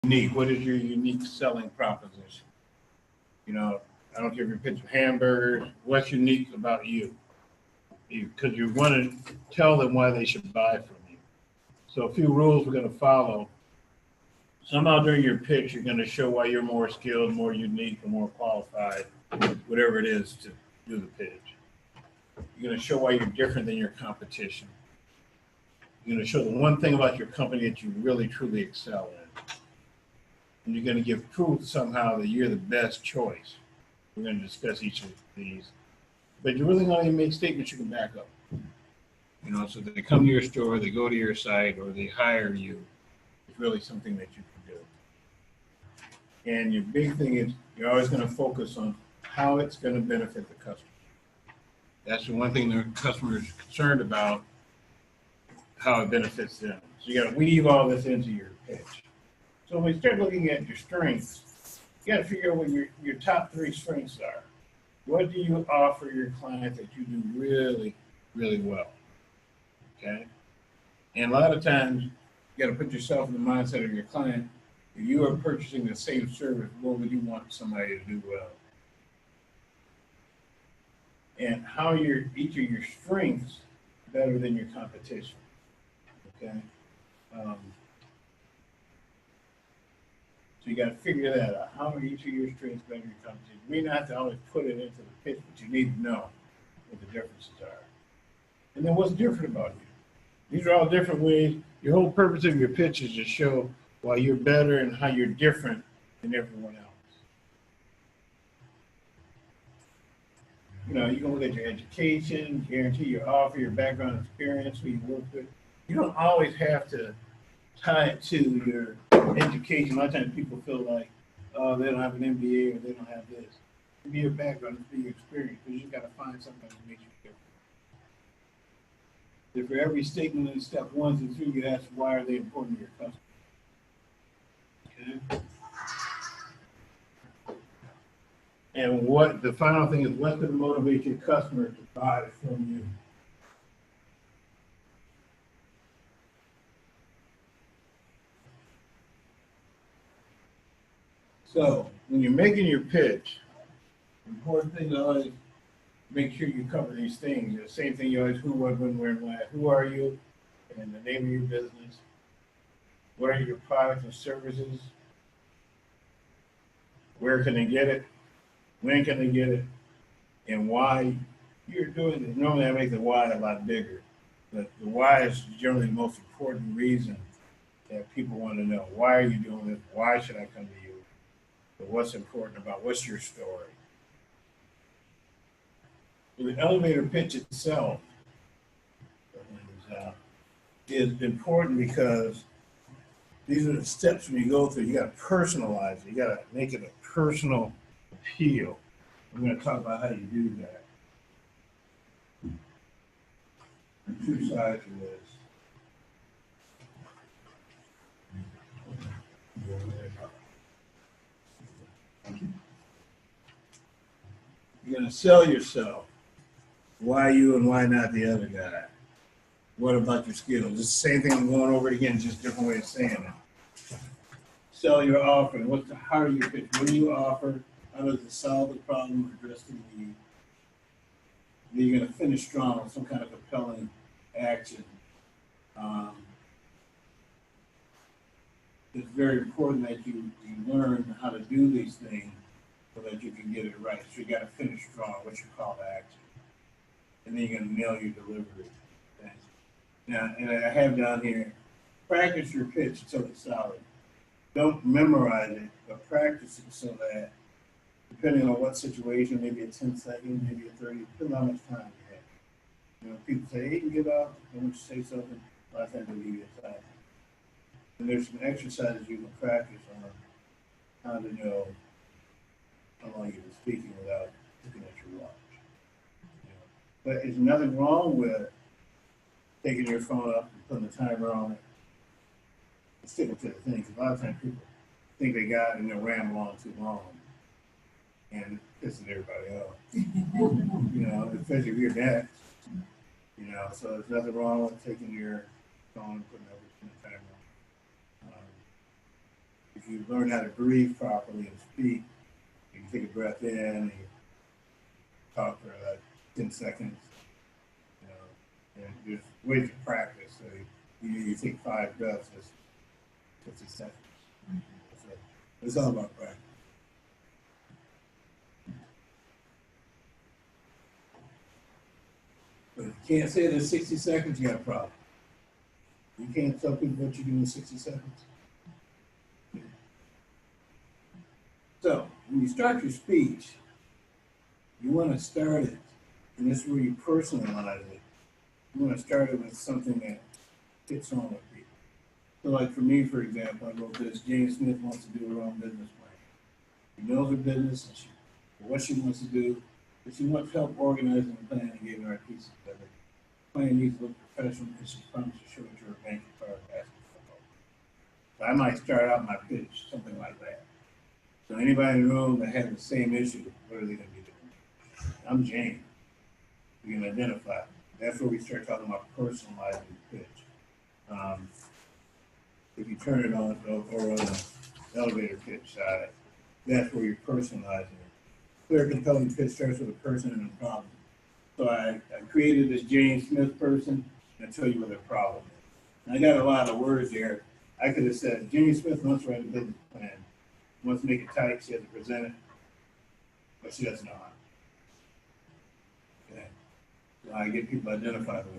unique. What is your unique selling proposition? You know, I don't care if you're pitching hamburgers. What's unique about you? Because you want to tell them why they should buy from you. So a few rules we're going to follow. Somehow during your pitch, you're going to show why you're more skilled, more unique, and more qualified, whatever it is to do the pitch. You're going to show why you're different than your competition. You're going to show the one thing about your company that you really, truly excel in. And you're going to give proof somehow that you're the best choice. We're going to discuss each of these. But you're really going to make statements you can back up. You know, so they come to your store, they go to your site, or they hire you. It's really something that you can do. And your big thing is you're always going to focus on how it's going to benefit the customer. That's the one thing the customer is concerned about, how it benefits them. So you got to weave all this into your pitch. So when we start looking at your strengths, you got to figure out what your top 3 strengths are. What do you offer your client that you do really, really well? Okay? And a lot of times, you got to put yourself in the mindset of your client. If you are purchasing the same service, what would you want somebody to do well? And how are each of your strengths better than your competition? Okay? So you got to figure that out. How are each of your strengths better than your competition? You may not have to always put it into the pitch, but you need to know what the differences are. And then what's different about you? These are all different ways. Your whole purpose of your pitch is to show why you're better and how you're different than everyone else. You know, you can look at your education, guarantee your offer, your background experience, who you work with. You don't always have to tie it to your education. A lot of times people feel like, oh, they don't have an MBA or they don't have this. It can be your background, it can be your experience, but you just got to find something that makes you different. If for every statement in step 1 and 2, you ask why are they important to your customer. Okay. And what the final thing is, what's going to motivate your customer to buy from you? So when you're making your pitch, the important thing is always make sure you cover these things. The same thing you always who, what, when, where, and why. Who are you? And the name of your business. What are your products and services? Where can they get it? When can they get it? And why you're doing it. Normally I make the why a lot bigger. But the why is generally the most important reason that people want to know. Why are you doing this? Why should I come to you? But what's important about what's your story? The elevator pitch itself is important because these are the steps when you go through. You got to personalize it. You got to make it a personal appeal. I'm going to talk about how you do that. There are 2 sides of this. You're going to sell yourself. Why you and why not the other guy? What about your skills? It's the same thing I'm going over it again, just a different way of saying it. Sell your offer. How do you pitch? What do you offer? How does it solve the problem or address the need? Then you're going to finish strong with some kind of compelling action. It's very important that you learn how to do these things so that you can get it right. So you got to finish strong. What's your call to action? And then you're going to nail your delivery. Now, and I have down here, practice your pitch until it's solid. Don't memorize it, but practice it so that, depending on what situation, maybe a 10-second, maybe a 30, depending on how much time you have. You know, people say, hey, you can get up, and when you say something, a lot of times they leave you aside. And there's some exercises you can practice on how to know how long you've been speaking without looking at your watch. You know? But there's nothing wrong with taking your phone up and putting the timer on it and sticking to the things. A lot of times people think they got it and they'll ramble on too long and pissing everybody off. You know, especially if you're next. You know, so there's nothing wrong with taking your phone and putting everything in the timer on. you learn how to breathe properly and speak. You can take a breath in and you talk for like 10 seconds. You know, and there's ways to practice. So you take 5 breaths, it's 50 seconds. So it's all about practice. But if you can't say it in 60 seconds, you got a problem. You can't tell people what you do in 60 seconds. So when you start your speech, you want to start it, and this is where you personalize it. You want to start it with something that fits on with people. So like for me, for example, I wrote this, Jane Smith wants to do her own business plan. She knows her business and what she wants to do, but she wants help organizing the plan and getting her pieces together. The plan needs to look professional because she's promised to show it to her bank card asking for help. So I might start out my pitch, something like that. So anybody in the room that has the same issue, what are they going to be doing? I'm Jane. You can identify. That's where we start talking about personalizing the pitch. If you turn it on or on the elevator pitch side, that's where you're personalizing it. Clear, compelling pitch starts with a person and a problem. So I created this Jane Smith person and I tell you what their problem is. And I got a lot of words there. I could have said, Jane Smith wants to write a business plan. Wants to make it tight, she has to present it, but she doesn't know how. Okay. So I get people identified with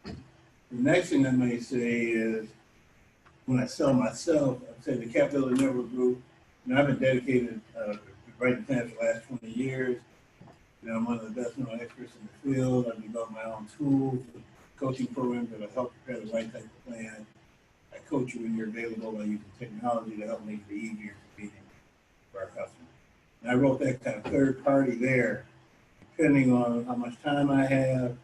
it. The next thing I may say is, when I sell myself, I say the Capability Network Group, and I've been dedicated to writing plans for the last 20 years. You know, I'm one of the best known experts in the field. I've developed my own tools, coaching programs that will help prepare the right type of plan. I coach you when you're available by using technology to help make it easier and convenient for our customers. And I wrote that kind of third party there, depending on how much time I have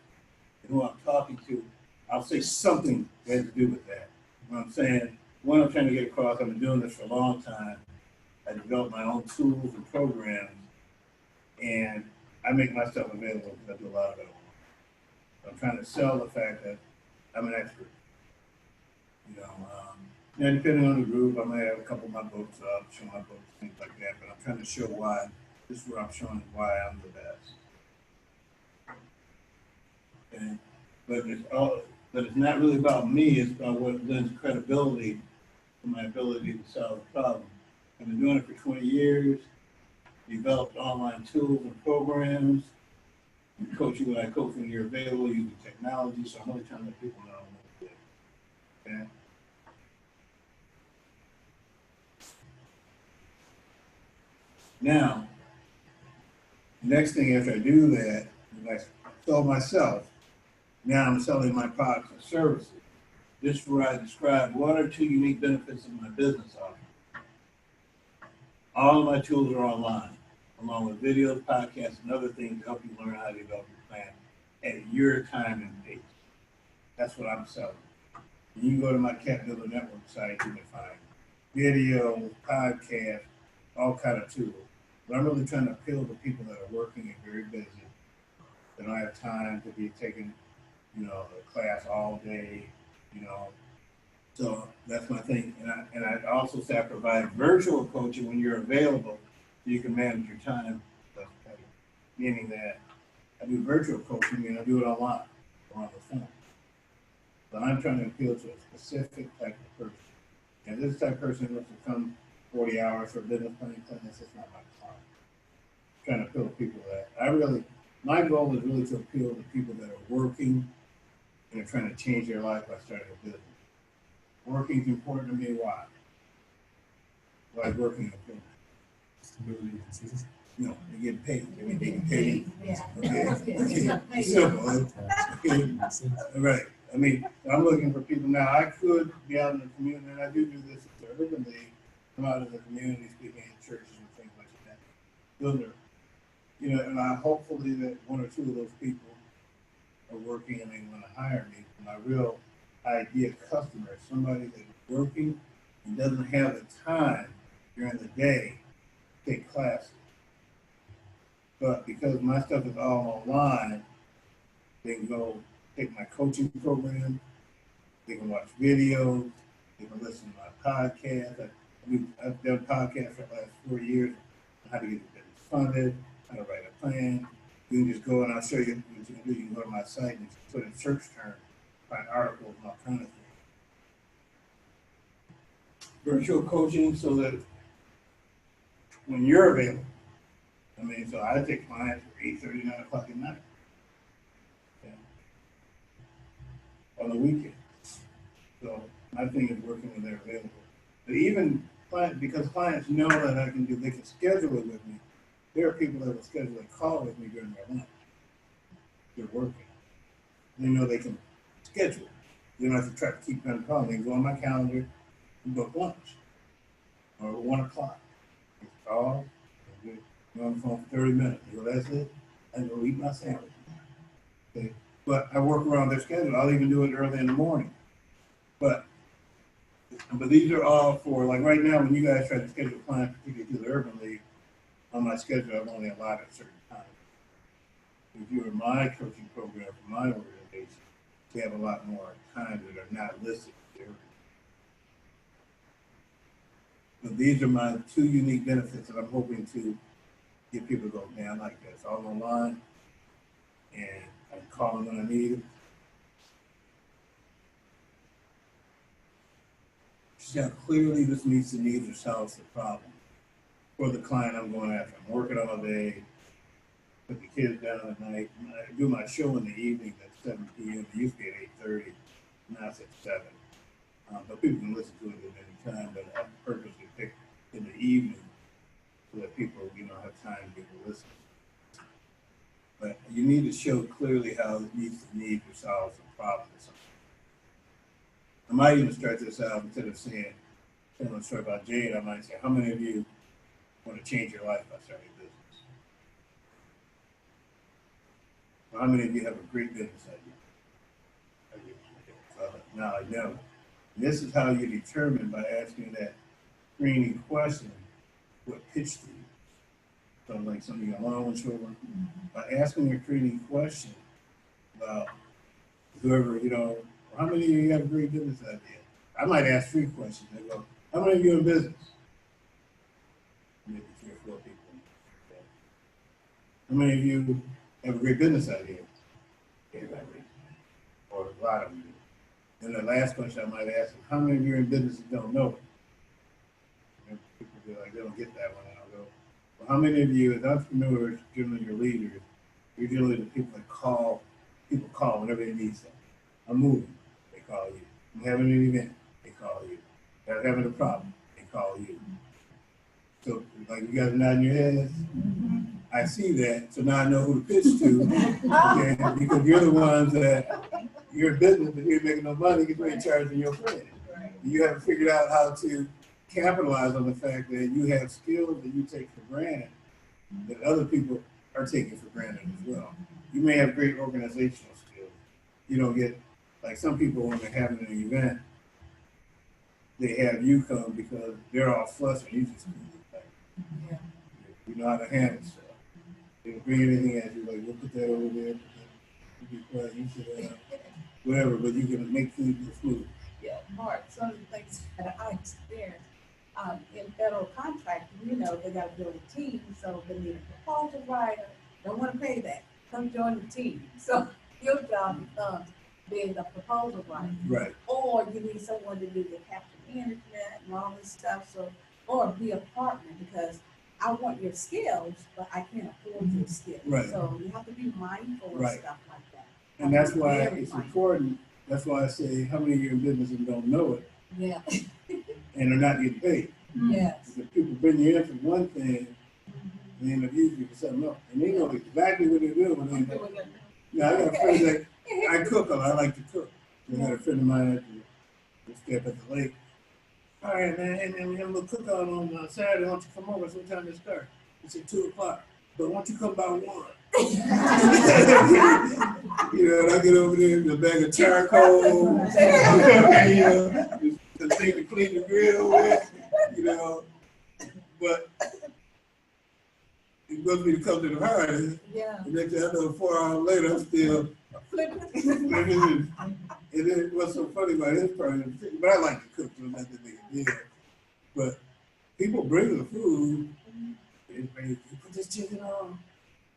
and who I'm talking to, I'll say something that has to do with that. You know what I'm saying? What I'm trying to get across, I've been doing this for a long time. I developed my own tools and programs, and I make myself available because I do a lot of it. I'm trying to sell the fact that I'm an expert. You know, and depending on the group, I might have a couple of my books up, show my books, things like that. But I'm trying to show why. This is where I'm showing why I'm the best. Okay? But it's not really about me. It's about what lends credibility to my ability to solve the problem. I've been doing it for 20 years. Developed online tools and programs. And coach you when I coach when you're available using technology. So I'm only trying to let people know what to do. Okay. Now, next thing after I do that, is I sell myself. Now I'm selling my products and services. This is where I describe what are 2 unique benefits of my business offering. All of my tools are online, along with videos, podcasts, and other things to help you learn how to develop your plan at your time and pace. That's what I'm selling. And you can go to my Capability Network site, you can find videos, podcasts, all kind of tools. But I'm really trying to appeal to people that are working and very busy, that don't have time to be taking, you know, a class all day, you know. So that's my thing. And I also say I provide virtual coaching when you're available, so you can manage your time. Meaning that I do virtual coaching and I do it online, on the phone. But I'm trying to appeal to a specific type of person. And this type of person wants to come 40 hours for a business planning class, that's not my client. I'm trying to appeal to people that my goal is really to appeal to people that are working and are trying to change their life by starting a business. Working is important to me. Why? Why is working important? Stability and consistency. No, they get paid. I mean, they get paid. Okay. Simple. Okay. All right. I mean, I'm looking for people now. I could be out in the community, and I do this urbanly. Come out in the community, speaking in churches and things like that. Those are, you know, and I hopefully that 1 or 2 of those people are working and they want to hire me. My real ideal customer is somebody that's working and doesn't have the time during the day to take classes. But because my stuff is all online, they can go take my coaching program, they can watch videos, They can listen to my podcast. I've done podcasts for the last 4 years on how to get the business funded, how to write a plan. You can just go and I'll show you what you can do. You can go to my site and just put in search term, find articles and all kinds of things. Virtual coaching so that when you're available, I mean, so I take clients for 8:30, 9 o'clock at night. Yeah. On the weekend. So my thing is working when they're available. But even because clients know that they can schedule it with me. There are people that will schedule a call with me during their lunch. They're working. They know they can schedule it. You don't have to try to keep them calling. They can go on my calendar and book lunch. Or 1 o'clock. They call, you're on the phone for 30 minutes. You go, that's it. I go eat my sandwich. Okay. But I work around their schedule. I'll even do it early in the morning. But these are all for, like right now, when you guys try to schedule a client, particularly through the Urban League, on my schedule, I've only allotted a certain time. If you're in my coaching program for my organization, we have a lot more times that are not listed there. But these are my 2 unique benefits that I'm hoping to get people to go, man, I like that. It's all online, and I can call them when I need them. See how clearly this meets the needs or solves the problem for the client I'm going after. I'm working all day, put the kids down at night. I do my show in the evening at 7 p.m. It used to be at 8:30, now it's at 7. But people can listen to it at any time, but I purposely pick in the evening so that people, have time to listen. But you need to show clearly how it meets the needs or solves the problem. I might even start this out instead of telling a story about Jade. I might say, how many of you want to change your life by starting a business? Well, how many of you have a great business idea? Now I know. This is how you determine by asking that screening question what pitch to you. So like something long and short one. By asking a screening question about whoever, how many of you have a great business idea? I might ask 3 questions. I go, how many of you in business? Maybe 3 or 4 people. Okay. How many of you have a great business idea? Everybody. Or a lot of you. Then the last question I might ask is, how many of you are in business that don't know it? People be like, they don't get that one. And I'll go, well, how many of you as entrepreneurs, generally your leaders, you're generally the people that people call whenever they need something. I'm moving, they call you. I'm having an event, they call you. They're having a problem, they call you. So, like, you guys nodding your heads? I see that, so now I know who to pitch to, okay? Because you're the ones that, you're in business, but you're making no money because you're in charge of your friend. You haven't figured out how to capitalize on the fact that you have skills that you take for granted that other people are taking for granted as well. You may have great organizational skills. You don't get, like some people when they're having an event, they have you come because they're all flustered. You just you know how to handle stuff. They don't bring anything at you, like, we'll put that over there, you be quiet, you sit down, whatever, but you can make things go smooth. Yeah, Mark, some of the things that I experienced in federal contracting, they got to build a team, so they need a proposal writer, don't want to pay that, come join the team. So your job becomes being a proposal writer. Right. Or you need someone to do the capital management and all this stuff, or be a partner, because I want your skills, but I can't afford your skills. Right. So you have to be mindful of stuff like that. And that's why it's important. That's why I say, how many of you in business and don't know it? Yeah. And are not getting paid? Yes. Because people bring you in for one thing, and end up using you for something else. And they know exactly what they're doing when they know. Yeah, I got a friend that I cook a lot. I like to cook. I got a friend of mine that stay up at the lake. All right, man, hey, man, we have a little cook out on Saturday. Why don't you come over? What time to start? He said 2 o'clock. But why don't you come by 1? And I get over there with a bag of charcoal, the thing to clean the grill with, but it wants me to come to the party. Yeah. The next thing I know, 4 hours later, I'm still Flip it. And then what's so funny about his part, but I like to cook, so not that big a deal. But people bring the food, and you put this chicken on.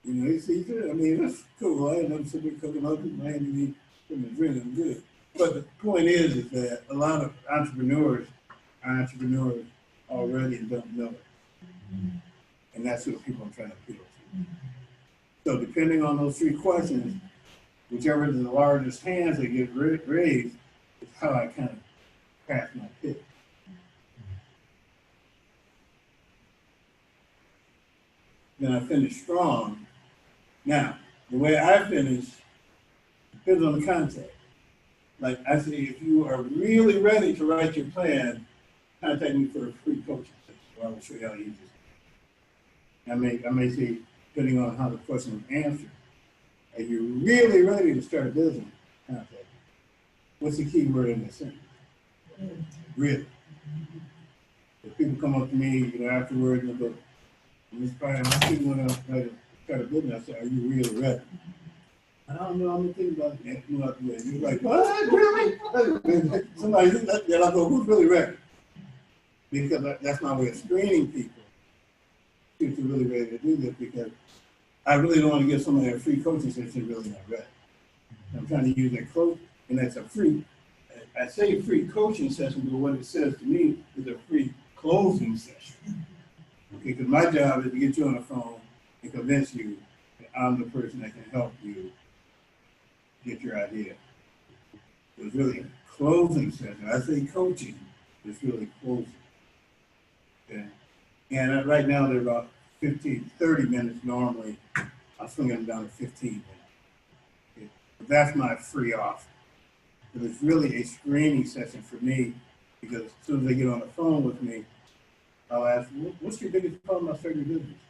You know, he sees it. I mean, that's cool. I ain't never sitting there cooking other people. I ain't even putting the drink in good. But the point is that a lot of entrepreneurs are entrepreneurs already and don't know it. And that's what people I'm trying to appeal to. So depending on those three questions, whichever is the largest hands that get raised is how I kind of pass my pitch. Then I finish strong. Now, the way I finish depends on the context. Like I say, if you are really ready to write your plan, contact me for a free coaching session, where I will show you how to use it. I may say, depending on how the question is answered, are you really ready to start a business? Contact me. What's the key word in the sentence? Really. If people come up to me, afterwards and go, Ms. Bryan, I think when I start a business, I say, are you really ready? I don't know, I'm gonna think about it. You're like, what? Really? Somebody, then I go, who's really ready? Because that's my way of screening people if they're really ready to do this, because I really don't want to give somebody a free coaching session really not ready. I'm trying to use that quote, and that's a free, I say free coaching session, but what it says to me is a free closing session. Okay, because my job is to get you on the phone and convince you that I'm the person that can help you get your idea. It's really a closing session. I say coaching, it's really closing. Okay. And right now they're about 30 minutes normally. I'm swinging them down to 15 minutes. Okay. But that's my free offer. But it's really a screening session for me, because as soon as they get on the phone with me, I'll ask, what's your biggest problem about starting your business?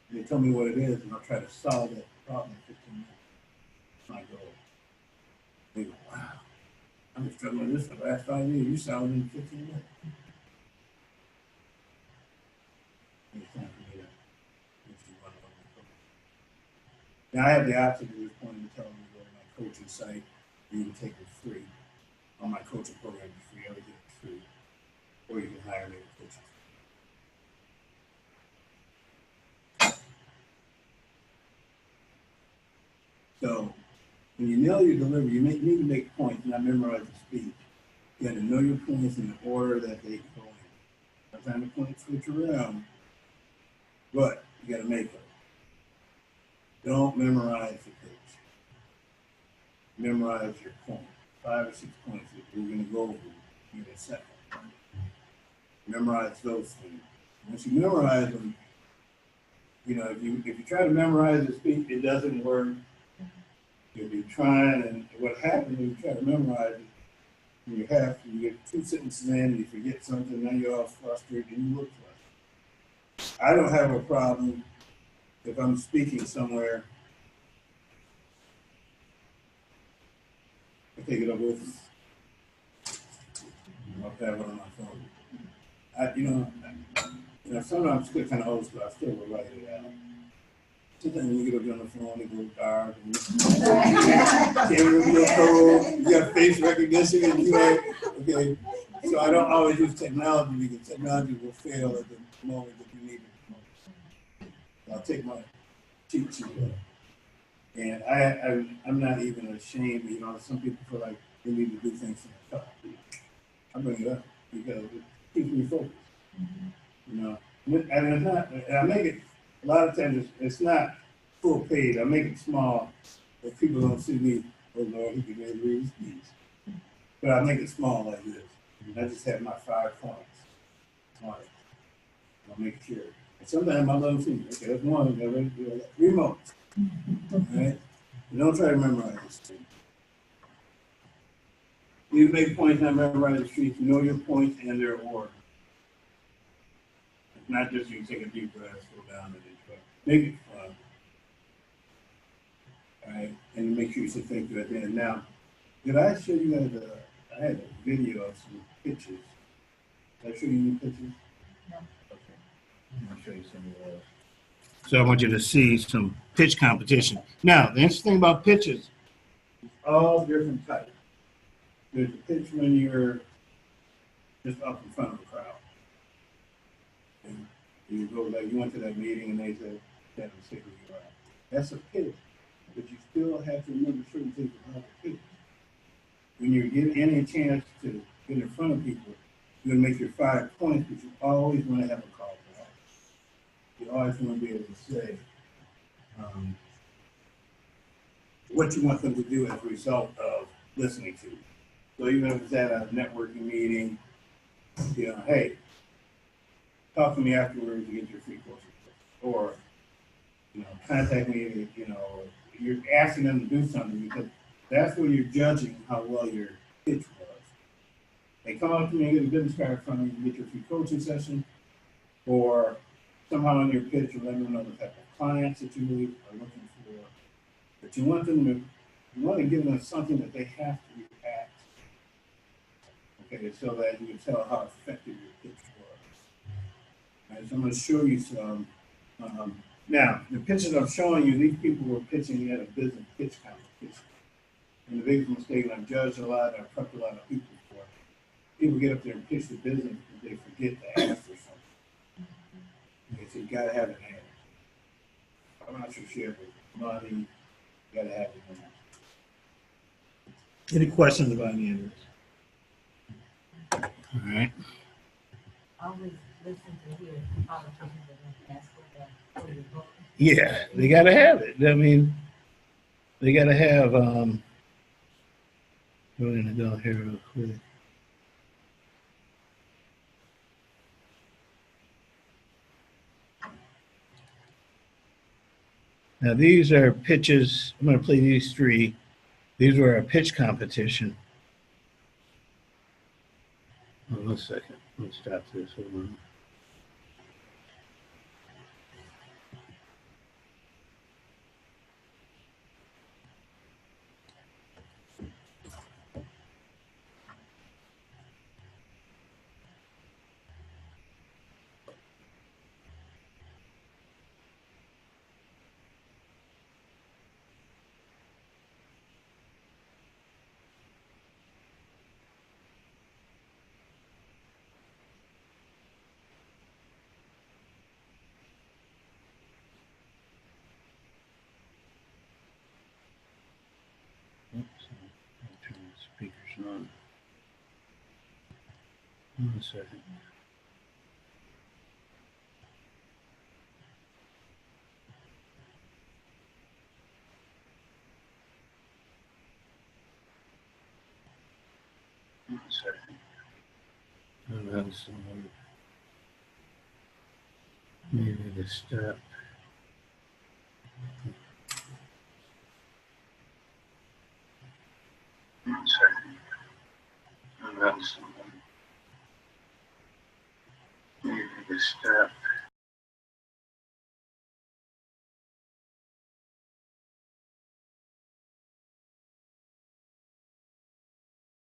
And they tell me what it is, and I'll try to solve that problem in 15 minutes. That's my goal. They go, wow, I've been struggling with this for the last 5 years. You solved it in 15 minutes. It's time for me to run over my coach. Now I have the option at this point to tell them to go to my coaching site. You can take it free. On my coaching program, it's free. Everything is free. Or you can hire me as a coach. So when you nail your delivery, you need to make points, not memorize the speech. You got to know your points in the order that they go in. Sometimes the points switch around, but you got to make them. Don't memorize the pitch. Memorize your point. 5 or 6 points that we're going to go over in a second. Memorize those things. Once you memorize them, if you try to memorize the speech, it doesn't work. You'll be trying, and what happens when you try to memorize it, you get 2 sentences in, and you forget something, now you're all frustrated, and you look frustrated. I don't have a problem if I'm speaking somewhere. I take it up with me. I'll have it on my phone. Sometimes I'm still kind of old school. I still will write it out. Sometimes when you get up on the phone, it goes dark. And camera real cold. You got face recognition, and you like, okay. So I don't always use technology, because technology will fail at the moment that you need it. So I'll take my cheat sheet up. And I'm not even ashamed. Some people feel like they need to do things from the top. I bring it up because it keeps me focused. And it's not. And I make it a lot of times. It's not full page. I make it small, if people don't see me. Oh Lord, he can really read his speech. But I make it small like this. I just have my 5 points on it. I'll make sure. And sometimes I love seeing. Okay, that's one. Remote. All right. You don't try to memorize the street. You make points, not memorize the streets. You know your points and their order. It's not just you take a deep breath, go down to the truck. Make it fun. All right, and make sure you say thank you at the end. Now, did I show you guys I had a video of some pictures. Did I show you any pictures? No. Okay. I'm gonna show you some of those. So I want you to see some pitch competition. Now, the interesting thing about pitches, all different types. There's a pitch when you're just up in front of a crowd. And you go like you went to that meeting and they said, "That was sick of you." That's a pitch, but you still have to remember certain things about the pitch. When you're getting any chance to get in front of people, you're gonna make your 5 points, but you always want to have a call for action. You always want to be able to say what you want them to do as a result of listening to you. So even if it's at a networking meeting, you know, hey, talk to me afterwards to get your free courses. Or, you know, contact me, you know, you're asking them to do something because that's where you're judging how well your pitch was. They come up to me and get a business card from you to get your free coaching session, or somehow in your pitch you let them know the type of clients that you really are looking for. But you want them to, you want to give them something that they have to react. Okay, so that you can tell how effective your pitch was. All right, so I'm going to show you some. Now, the pitches I'm showing you, these people were pitching at a business pitch competition. And the biggest mistake, and I've judged a lot, I've prepped a lot of people for, people get up there and pitch the business, but they forget to ask for something. Okay, so you got to have an ad. Sponsorship, money, you got to have it in there. Any questions about any of this? All right. Always listen to hear politicians and ask for the vote. Yeah, they got to have it. I mean, they got to have, we're going to go here real quick. Now, these are pitches. I'm going to play these 3. These were a pitch competition. Oh, 1 second. Let's stop this. Hold on. Oops, I'll turn the speakers on. 1 second. One second. Oh, that's maybe the step. One second. Oh, that's maybe the step.